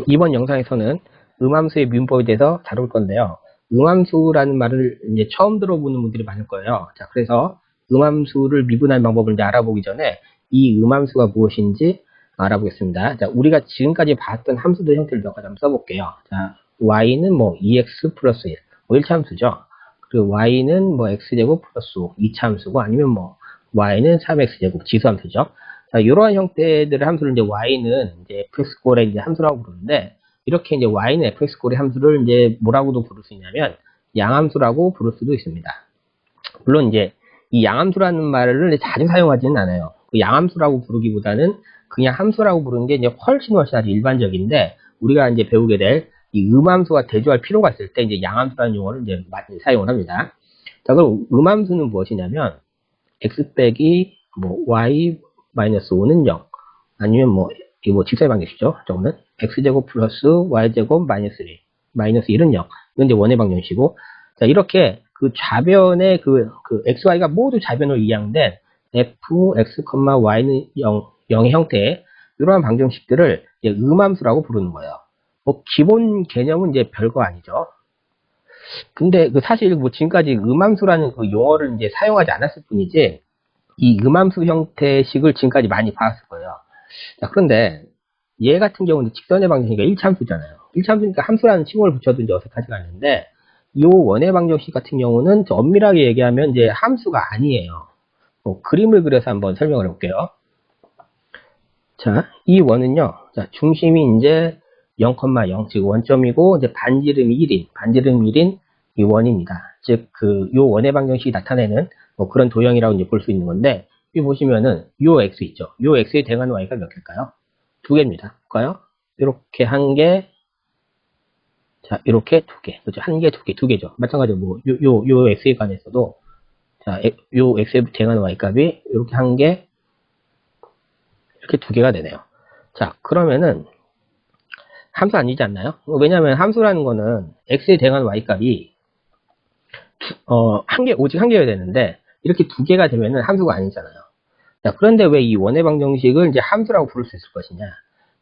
이번 영상에서는 음함수의 미분법에 대해서 다룰 건데요. 음함수라는 말을 이제 처음 들어보는 분들이 많을 거예요. 자, 그래서 음함수를 미분할 방법을 이제 알아보기 전에 이 음함수가 무엇인지 알아보겠습니다. 자, 우리가 지금까지 봤던 함수들 형태를 몇 가지 한번 써볼게요. 자, y는 뭐 2x 플러스 1, 뭐 1차 함수죠. 그리고 y는 뭐 x제곱 플러스 5, 2차 함수고, 아니면 뭐 y는 3x제곱 지수 함수죠. 자, 이러한 형태들의 함수를 이제 y는 이제 fx꼴의 이제 함수라고 부르는데, 이렇게 이제 y는 fx꼴의 함수를 이제 뭐라고도 부를 수 있냐면 양함수라고 부를 수도 있습니다. 물론 이제 이 양함수라는 말을 자주 사용하지는 않아요. 그 양함수라고 부르기보다는 그냥 함수라고 부르는 게 이제 훨씬 아주 일반적인데, 우리가 이제 배우게 될 이 음함수와 대조할 필요가 있을 때 이제 양함수라는 용어를 이제 많이 사용을 합니다. 자, 그럼 음함수는 무엇이냐면 x 빼기 뭐 y 마이너스 5는 0, 아니면 뭐 이거 뭐 직사의 방정식이죠. 저거는 x제곱 플러스 y제곱 마이너스 1, 마이너스 1은 0. 이건 이제 원의 방정식이고, 자, 이렇게 그 좌변의 그 xy가 모두 좌변으로 이항된 f, x, y는 0의 형태의 이러한 방정식들을 이제 음함수라고 부르는 거예요. 뭐 기본 개념은 이제 별거 아니죠. 근데 그 사실 뭐 지금까지 음함수라는 그 용어를 이제 사용하지 않았을 뿐이지, 이 음함수 형태식을 지금까지 많이 봤을 거예요. 자, 그런데 얘 같은 경우는 직선의 방정식이 1차 함수잖아요. 1차 함수니까 함수라는 칭호를 붙여도 이제 어색하지가 않는데, 이 원의 방정식 같은 경우는 엄밀하게 얘기하면 이제 함수가 아니에요. 그림을 그려서 한번 설명을 해볼게요. 자, 이 원은요, 자, 중심이 이제 0,0, 즉 원점이고, 이제 반지름이 1인 이 원입니다. 즉, 요 원의 방정식이 나타내는 뭐 그런 도형이라고 이제 볼 수 있는 건데, 여기 보시면은 요 x 있죠. 요 x에 대응하는 y가 몇 개일까요? 두 개입니다. 볼까요? 이렇게 한 개, 자, 이렇게 두 개. 그죠? 한 개, 두 개죠. 마찬가지로 뭐, 요 x에 관해서도, 자, 요 x에 대응하는 y 값이 이렇게 한 개, 이렇게 두 개가 되네요. 자, 그러면은, 함수 아니지 않나요? 왜냐면 함수라는 거는 x에 대응하는 y 값이 오직 한 개여야 되는데, 이렇게 두 개가 되면은 함수가 아니잖아요. 자, 그런데 왜 이 원의 방정식을 이제 함수라고 부를 수 있을 것이냐?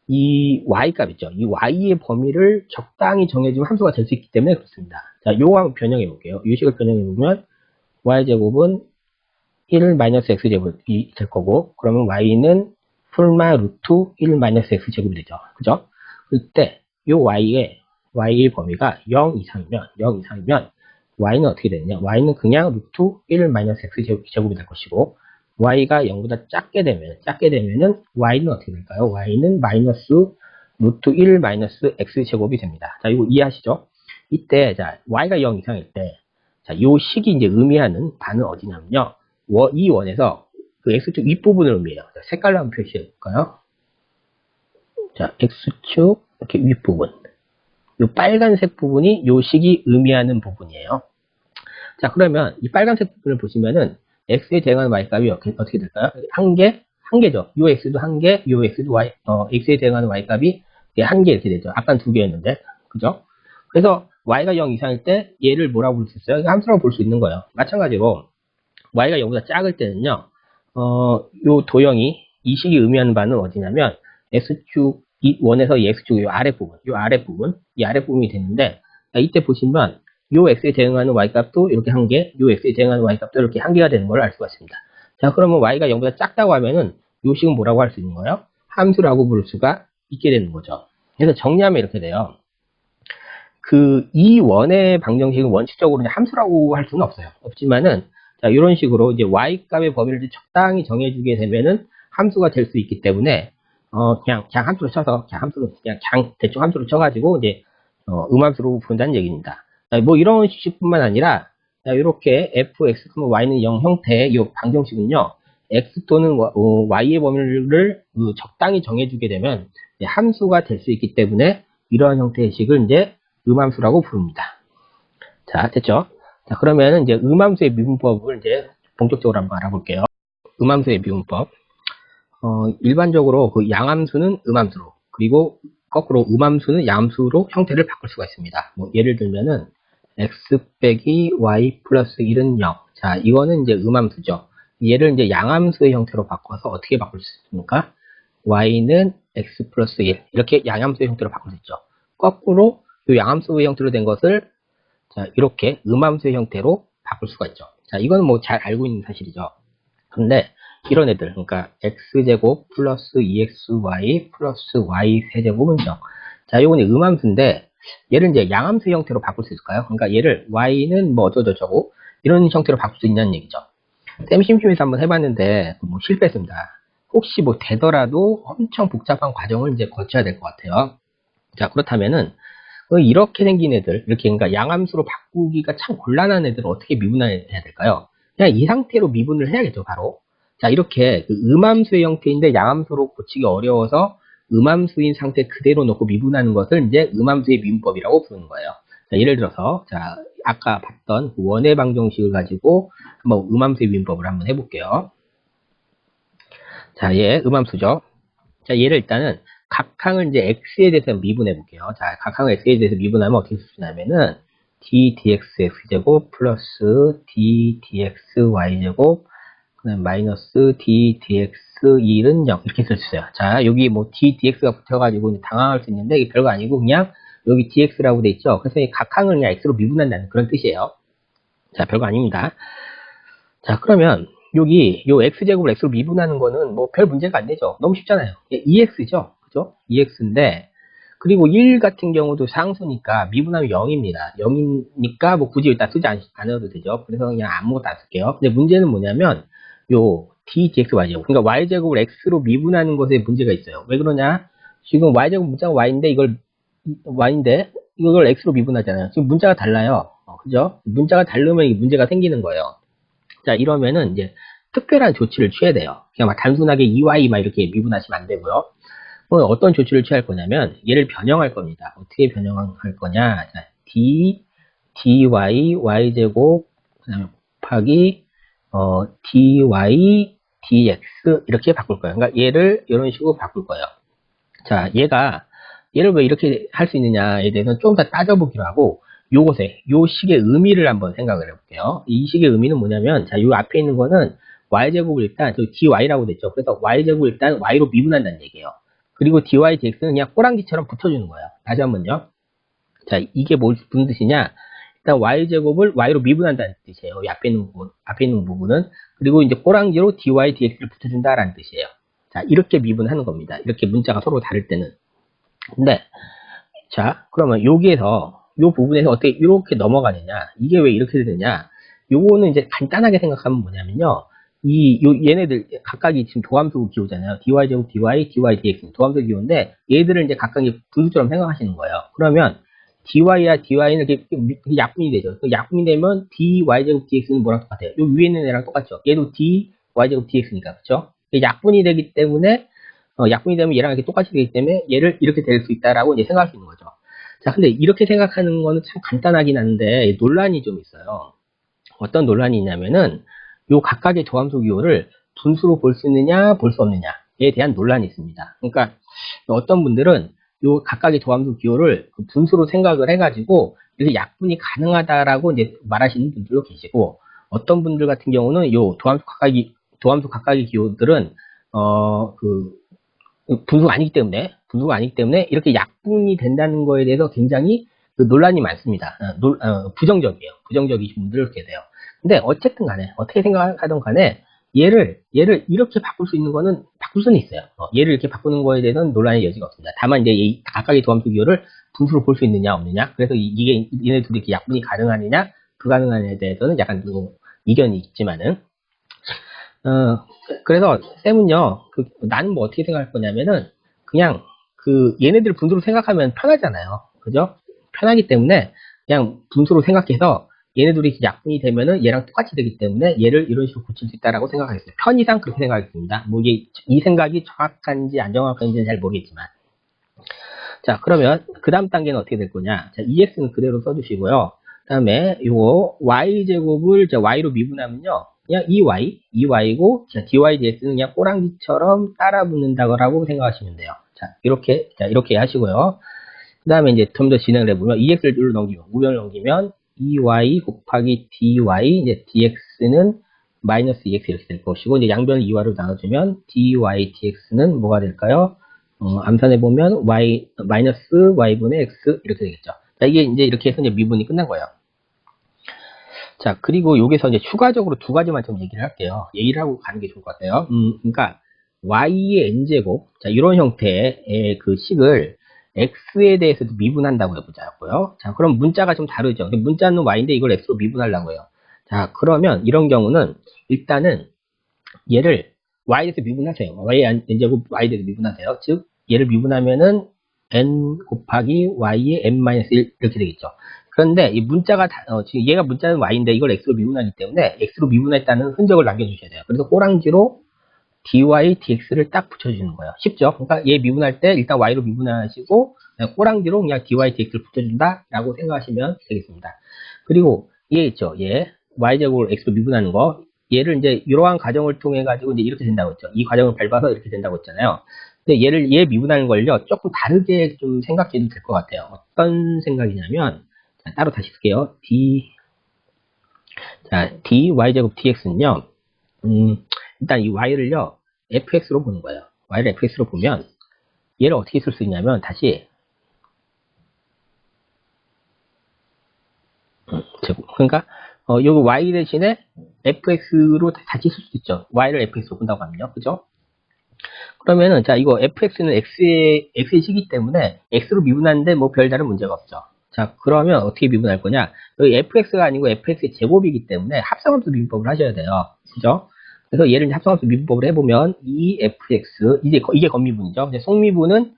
이 y 값 있죠. 이 y의 범위를 적당히 정해주면 함수가 될 수 있기 때문에 그렇습니다. 자, 요거 한번 변형해 볼게요. 이 식을 변형해 보면 y제곱은 1 마이너스 x제곱이 될 거고, 그러면 y는 풀마 루트 1 마이너스 x제곱이 되죠. 그죠? 그때 요 y의 범위가 0 이상이면 y는 어떻게 되느냐? y는 그냥 루트 1 마이너스 x제곱이 될 것이고, y가 0보다 작게 되면은 y는 어떻게 될까요? y는 마이너스 루트 1 마이너스 x제곱이 됩니다. 자, 이거 이해하시죠? 이때, 자, y가 0 이상일 때, 자, 요 식이 이제 의미하는 바는 어디냐면요. 이 원에서 그 x축 윗부분을 의미해요. 자, 색깔로 한번 표시해 볼까요? 자, x축 이렇게 윗부분. 요 빨간색 부분이 요 식이 의미하는 부분이에요. 자, 그러면 이 빨간색 부분을 보시면은 x에 대응하는 y값이 어떻게 될까요? 한 개죠. 요 x도 한 개, 요 x도 x에 대응하는 y값이 한 개 이렇게 되죠. 아까는 두 개였는데, 그죠? 그래서 y가 0 이상일 때 얘를 뭐라고 부를 수 있어요? 함수라고 볼 수 있는 거예요. 마찬가지로 y가 0보다 작을 때는요, 요 도형이 이 식이 의미하는 바는 어디냐면 x축 이 원에서 이 x축 요 아랫부분이 되는데, 이때 보시면 요 x에 대응하는 y값도 이렇게 한 개, 요 x에 대응하는 y값도 이렇게 한 개가 되는 걸 알 수가 있습니다. 자, 그러면 y가 0보다 작다고 하면은 요 식은 뭐라고 할 수 있는 거예요? 함수라고 부를 수가 있게 되는 거죠. 그래서 정리하면 이렇게 돼요. 이 원의 방정식은 원칙적으로 함수라고 할 수는 없지만은, 자, 이런 식으로 이제 y 값의 범위를 적당히 정해주게 되면은 함수가 될 수 있기 때문에, 그냥 함수로 쳐서, 대충 함수로 쳐가지고, 이제, 음함수로 부른다는 얘기입니다. 자, 뭐 이런 식뿐만 아니라, 자, 이렇게 fx, y는 0 형태의 이 방정식은요, x 또는 y의 범위를 적당히 정해주게 되면 함수가 될 수 있기 때문에, 이러한 형태의 식을 이제 음함수라고 부릅니다. 자, 됐죠? 자, 그러면 이제 음함수의 미분법을 이제 본격적으로 한번 알아볼게요. 음함수의 미분법. 일반적으로 그 양함수는 음함수로, 그리고 거꾸로 음함수는 양함수로 형태를 바꿀 수가 있습니다. 뭐 예를 들면은 x 빼기 y 플러스 1은 0. 자, 이거는 이제 음함수죠. 얘를 이제 양함수의 형태로 바꿔서 어떻게 바꿀 수 있습니까? y는 x 플러스 1 이렇게 양함수의 형태로 바꿀 수 있죠. 거꾸로 이 양함수의 형태로 된 것을 자, 이렇게 음함수의 형태로 바꿀 수가 있죠. 자, 이건 뭐 잘 알고 있는 사실이죠. 근데 이런 애들, 그러니까 x제곱 플러스 2xy 플러스 y 세제곱은요. 자, 요건 음함수인데 얘를 이제 양함수 형태로 바꿀 수 있을까요? 그러니까 얘를 y는 뭐 어쩌고저쩌고 이런 형태로 바꿀 수 있냐는 얘기죠. 쌤 심심해서 한번 해봤는데 뭐 실패했습니다. 혹시 뭐 되더라도 엄청 복잡한 과정을 이제 거쳐야 될 것 같아요. 자, 그렇다면은 이렇게 생긴 애들, 이렇게 그러니까 양함수로 바꾸기가 참 곤란한 애들을 어떻게 미분해야 될까요? 그냥 이 상태로 미분을 해야겠죠, 바로. 자, 이렇게 그 음함수의 형태인데 양함수로 고치기 어려워서 음함수인 상태 그대로 놓고 미분하는 것을 이제 음함수의 미분법이라고 부르는 거예요. 자, 예를 들어서, 자, 아까 봤던 원의 방정식을 가지고 한번 음함수의 미분법을 한번 해볼게요. 자, 얘 음함수죠. 자, 얘를 일단은 각항을 이제 x에 대해서 미분해 볼게요. 자, 각항을 x에 대해서 미분하면 어떻게 쓰냐면은 d dx x제곱 플러스 d dx y제곱 그다음 마이너스 d dx 1은 0 이렇게 쓸 수 있어요. 자, 여기 뭐 d dx가 붙어가지고 당황할 수 있는데 이게 별거 아니고 그냥 여기 dx라고 돼 있죠. 그래서 이 각항을 그냥 x로 미분한다는 그런 뜻이에요. 자, 별거 아닙니다. 자, 그러면 여기 요 x제곱을 x로 미분하는 거는 뭐 별 문제가 안 되죠. 너무 쉽잖아요. 2x죠. 그죠? 2x인데 그리고 1 같은 경우도 상수니까 미분하면 0입니다. 0이니까 뭐 굳이 일단 쓰지 않아도 되죠. 그래서 그냥 아무것도 안 쓸게요. 근데 문제는 뭐냐면 요 d dx y제곱 그러니까 y제곱을 x로 미분하는 것에 문제가 있어요. 왜 그러냐? 지금 y제곱 문자가 y인데 y인데 이걸 x로 미분하잖아요. 지금 문자가 달라요. 그죠? 문자가 다르면 이 문제가 생기는 거예요. 자, 이러면은 이제 특별한 조치를 취해야 돼요. 그냥 막 단순하게 2y 막 이렇게 미분하시면 안 되고요. 어떤 조치를 취할 거냐면 얘를 변형할 겁니다. 어떻게 변형할 거냐? 자, dy y제곱 그다음에 곱하기 dy dx 이렇게 바꿀 거예요. 그러니까 얘를 이런 식으로 바꿀 거예요. 자, 얘를 왜 이렇게 할 수 있느냐에 대해서는 좀 더 따져보기로 하고 요 식의 의미를 한번 생각을 해볼게요. 이 식의 의미는 뭐냐면, 자, 요 앞에 있는 거는 y제곱을 일단, 저 dy라고 됐죠. 그래서 y제곱을 일단 y로 미분한다는 얘기예요. 그리고 dy dx는 그냥 꼬랑지처럼 붙여주는 거예요. 다시 한번요. 자, 이게 무슨 뜻이냐? 일단 y제곱을 y로 미분한다는 뜻이에요. 이 앞에 있는 부분은. 그리고 이제 꼬랑지로 dy dx를 붙여준다라는 뜻이에요. 자, 이렇게 미분하는 겁니다. 이렇게 문자가 서로 다를 때는. 근데, 자, 그러면 여기에서 요 부분에서 어떻게 이렇게 넘어가느냐? 이게 왜 이렇게 되느냐? 요거는 이제 간단하게 생각하면 뭐냐면요. 얘네들 각각이 지금 도함수 기호잖아요. dy제곱 dy, dy dx 도함수 기호인데 얘들을 이제 각각이 분수처럼 생각하시는 거예요. 그러면 dy와 dy는 이렇게 약분이 되죠. 약분이 되면 dy제곱 dx는 뭐랑 똑같아요? 요 위에 있는 애랑 똑같죠. 얘도 dy제곱 dx니까 그렇죠? 약분이 되기 때문에 약분이 되면 얘랑 이렇게 똑같이 되기 때문에 얘를 이렇게 될 수 있다라고 이제 생각할 수 있는 거죠. 자, 근데 이렇게 생각하는 거는 참 간단하긴 한데 논란이 좀 있어요. 어떤 논란이 있냐면은 요 각각의 조함수 기호를 분수로 볼 수 있느냐 볼 수 없느냐에 대한 논란이 있습니다. 그러니까 어떤 분들은 요 각각의 조함수 기호를 분수로 생각을 해가지고 이렇게 약분이 가능하다라고 이제 말하시는 분들도 계시고 어떤 분들 같은 경우는 요 도함수 각각의 기호들은 분수가 아니기 때문에 이렇게 약분이 된다는 거에 대해서 굉장히 논란이 많습니다. 부정적이신 분들 이렇게 돼요. 근데 어쨌든 간에 어떻게 생각하든 간에 얘를 이렇게 바꿀 수 있는 거는 바꿀 수는 있어요. 얘를 이렇게 바꾸는 거에 대해서는 논란의 여지가 없습니다. 다만 이제 이 각각의 도함수 기호를 분수로 볼 수 있느냐 없느냐 그래서 이게 얘네 둘이 이렇게 약분이 가능하느냐 불가능하냐에 대해서는 약간 이견이 있지만은 그래서 쌤은요, 나는 뭐 어떻게 생각할 거냐면은, 그냥, 얘네들 분수로 생각하면 편하잖아요. 그죠? 편하기 때문에, 그냥 분수로 생각해서, 얘네들이 약분이 되면은 얘랑 똑같이 되기 때문에, 얘를 이런 식으로 고칠 수 있다라고 생각하겠습니다. 편의상 그렇게 생각하겠습니다. 뭐 이 생각이 정확한지 안 정확한지는 잘 모르겠지만. 자, 그러면, 그 다음 단계는 어떻게 될 거냐. 자, EX는 그대로 써주시고요. 그 다음에, 요거, Y제곱을 Y로 미분하면요. 그냥 2y고, 자, dy dx는 그냥 꼬랑지처럼 따라 붙는다고 생각하시면 돼요. 자, 이렇게 하시고요. 그 다음에 이제 좀 더 진행을 해보면, ex를 우변을 넘기면, 2y 곱하기 dy, 이제 dx는 마이너스 2x 이렇게 될 것이고, 이제 양변을 2y로 나눠주면, dy dx는 뭐가 될까요? 암산해 보면 y 마이너스 y분의 x 이렇게 되겠죠. 자, 이게 이제 이렇게 해서 이제 미분이 끝난 거예요. 자, 그리고 여기서 이제 추가적으로 두 가지만 좀 얘기를 할게요. 얘기를 하고 가는 게 좋을 것 같아요. 그러니까 y의 n제곱, 자, 이런 형태의 그 식을 x에 대해서도 미분한다고 해보자고요. 자, 그럼 문자가 좀 다르죠. 문자는 y인데 이걸 x로 미분하려고요. 자, 그러면 이런 경우는 일단은 얘를 y에 대해서 미분하세요. y의 n제곱 y에 대해서 미분하세요. 즉, 얘를 미분하면은 n 곱하기 y의 n-1 이렇게 되겠죠. 그런데 이 문자가 지금 얘가 문자는 y인데 이걸 x로 미분하기 때문에 x로 미분했다는 흔적을 남겨주셔야 돼요. 그래서 꼬랑지로 dy, dx를 딱 붙여주는 거예요. 쉽죠? 그러니까 얘 미분할 때 일단 y로 미분하시고 꼬랑지로 그냥 dy, dx를 붙여준다라고 생각하시면 되겠습니다. 그리고 얘 있죠? 얘 y제곱을 x로 미분하는 거. 얘를 이제 이러한 과정을 통해 가지고 이제 이렇게 된다고 했죠. 이 과정을 밟아서 이렇게 된다고 했잖아요. 근데 얘 미분하는 걸요 조금 다르게 좀 생각해도 될 것 같아요. 어떤 생각이냐면 자, 따로 다시 쓸게요. dy제곱 dx는요. 일단 이 y를요 fx로 보는 거예요. y를 fx로 보면 얘를 어떻게 쓸 수 있냐면 다시 그러니까 요거 y 대신에 fx로 다시 쓸 수 있죠. y를 fx로 본다고 하면요. 그죠? 그러면은 자 이거 fx는 x의 시기 때문에 x로 미분하는데 뭐 별다른 문제가 없죠. 자 그러면 어떻게 미분할 거냐? 여기 fx가 아니고 fx의 제곱이기 때문에 합성함수 미분법을 하셔야 돼요. 그죠? 그래서 얘를 합성함수 미분법을 해보면 이 fx 이게 겉미분이죠. 근데 속미분은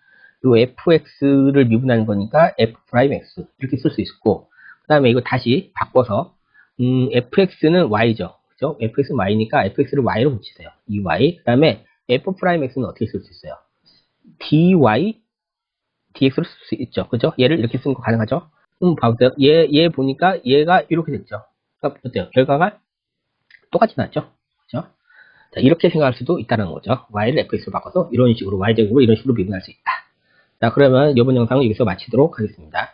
요 fx를 미분하는 거니까 f'x 이렇게 쓸 수 있고 그 다음에 이거 다시 바꿔서 fx는 y죠. 그죠? fx는 y니까 fx를 y로 붙이세요. 이 y 그 다음에 f'x는 어떻게 쓸 수 있어요? dy dx로 쓸 수 있죠. 그죠? 얘를 이렇게 쓰는 거 가능하죠? 봐보세요. 얘 보니까 얘가 이렇게 됐죠. 그러니까 어때요? 결과가 똑같이 나왔죠? 그죠? 자, 이렇게 생각할 수도 있다는 거죠. y를 fx로 바꿔서 이런 식으로 y제곱으로 이런 식으로 미분할 수 있다. 자, 그러면 이번 영상은 여기서 마치도록 하겠습니다.